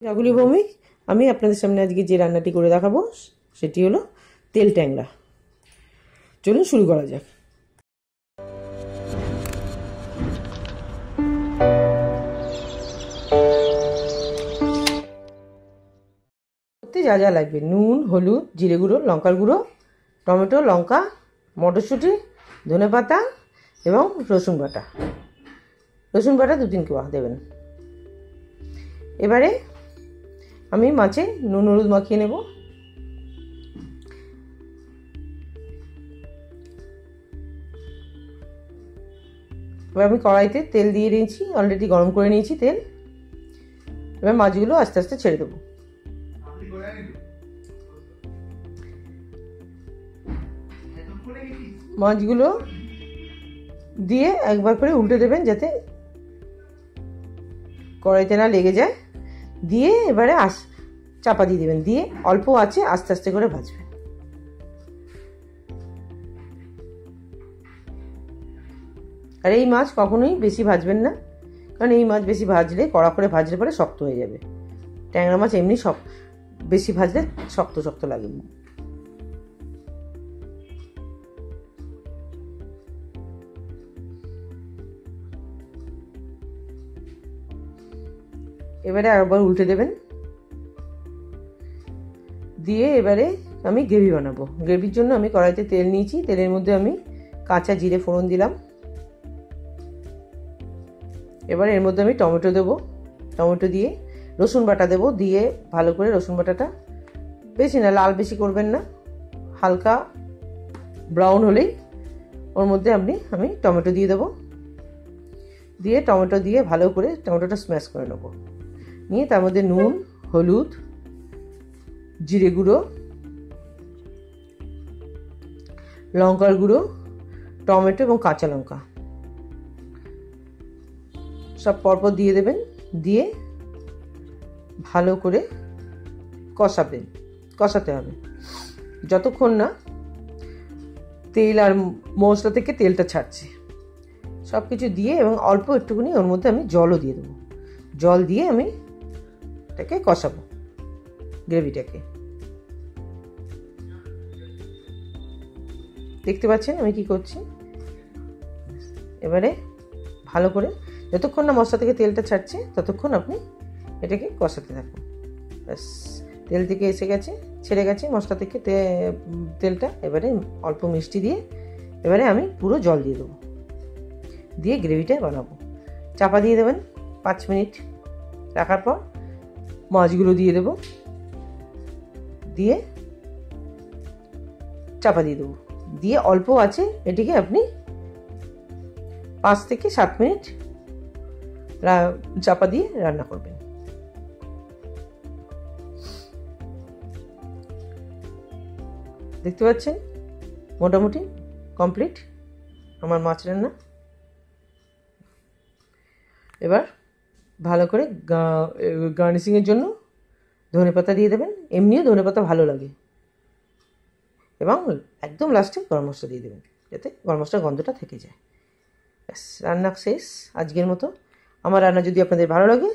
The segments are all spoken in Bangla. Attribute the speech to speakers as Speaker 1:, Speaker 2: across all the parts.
Speaker 1: কাকুলি ভৌমিক, আমি আপনাদের সামনে আজকে যে রান্নাটি করে দেখাবো সেটি হলো তেল ট্যাংরা। চলুন শুরু করা যাক। করতে যা যা লাগবে: নুন, হলুদ, জিরে গুঁড়ো, লঙ্কার গুঁড়ো, টমেটো, লঙ্কা, মটরশুঁটি, ধনেপাতা এবং রসুন বাটা। রসুন বাটা 2-3 কোয়া দেবেন। এবারে আমি মাছে নুন হলুদ মাখিয়ে নেব। এবার আমি কড়াইতে তেল দিয়ে নিয়েছি, অলরেডি গরম করে নিয়েছি তেল। এবার মাছগুলো আস্তে আস্তে ছেড়ে দেবো। মাছগুলো দিয়ে একবার করে উল্টে দেবেন যাতে কড়াইতে না লেগে যায়। দিয়ে এবারে চাপা দিয়ে দেবেন, দিয়ে অল্প আছে আস্তে আস্তে করে ভাজবেন। আর এই মাছ কখনোই বেশি ভাজবেন না, কারণ এই মাছ বেশি ভাজলে, কড়া করে ভাজলে পরে শক্ত হয়ে যাবে। ট্যাংরা মাছ এমনি সব বেশি ভাজলে শক্ত শক্ত লাগে। এবারে আরেকবার উল্টে দেবেন, দিয়ে এবারে আমি গ্রেভি বানাবো। গ্রেভির জন্য আমি কড়াইতে তেল নিয়েছি, তেলের মধ্যে আমি কাঁচা জিরে ফোড়ন দিলাম। এবার এর মধ্যে আমি টমেটো দেবো, টমেটো দিয়ে রসুন বাটা দেবো, দিয়ে ভালো করে রসুন বাটাটা, বেশি না, লাল বেশি করবেন না, হালকা ব্রাউন হলেই ওর মধ্যে আমি টমেটো দিয়ে দেবো। দিয়ে টমেটো দিয়ে ভালো করে টমেটোটা স্ম্যাশ করে নেবো। নিয়ে তার মধ্যে নুন, হলুদ, জিরে গুঁড়ো, লঙ্কার গুঁড়ো, টমেটো এবং কাঁচা লঙ্কা সব পরপর দিয়ে দেবেন। দিয়ে ভালো করে কষাতে হবে যতক্ষণ না তেল আর মশলা থেকে তেলটা ছাড়ছে। সব কিছু দিয়ে এবং অল্প একটুখানি ওর মধ্যে আমি জলও দিয়ে দেবো। জল দিয়ে আমি এটাকে কষাবো, গ্রেভিটাকে। দেখতে পাচ্ছেন আমি কি করছি। এবারে ভালো করে যতক্ষণ না মশলা থেকে তেলটা ছাড়ছে ততক্ষণ আপনি এটাকে কষাতে থাকুন। ব্যাস, তেল থেকে এসে গেছে, ছেড়ে গেছে মশলা থেকে তেলটা। এবারে অল্প মিষ্টি দিয়ে এবারে আমি পুরো জল দিয়ে দেবো, দিয়ে গ্রেভিটা বানাবো। চাপা দিয়ে দেবেন 5 মিনিট রাখার পর মাছগুলো দিয়ে দেবো, দিয়ে চাপা দিয়ে দেবো, দিয়ে অল্প আছে এটিকে আপনি 5 থেকে 7 মিনিট চাপা দিয়ে রান্না করবেন। দেখতে পাচ্ছেন মোটামুটি কমপ্লিট আমার মাছ রান্না। এবার ভালো করে গার্নিশিংয়ের জন্য ধনেপাতা দিয়ে দেবেন। এমনিও ধনেপাতা ভালো লাগে। এবং একদম লাস্টে গরম মশলা দিয়ে দেবেন যাতে গরম মশলার গন্ধটা থেকে যায়। ব্যাস, রান্না শেষ আজকের মতো। আমার রান্না যদি আপনাদের ভালো লাগে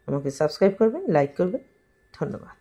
Speaker 1: আমাকে সাবস্ক্রাইব করবেন, লাইক করবেন। ধন্যবাদ।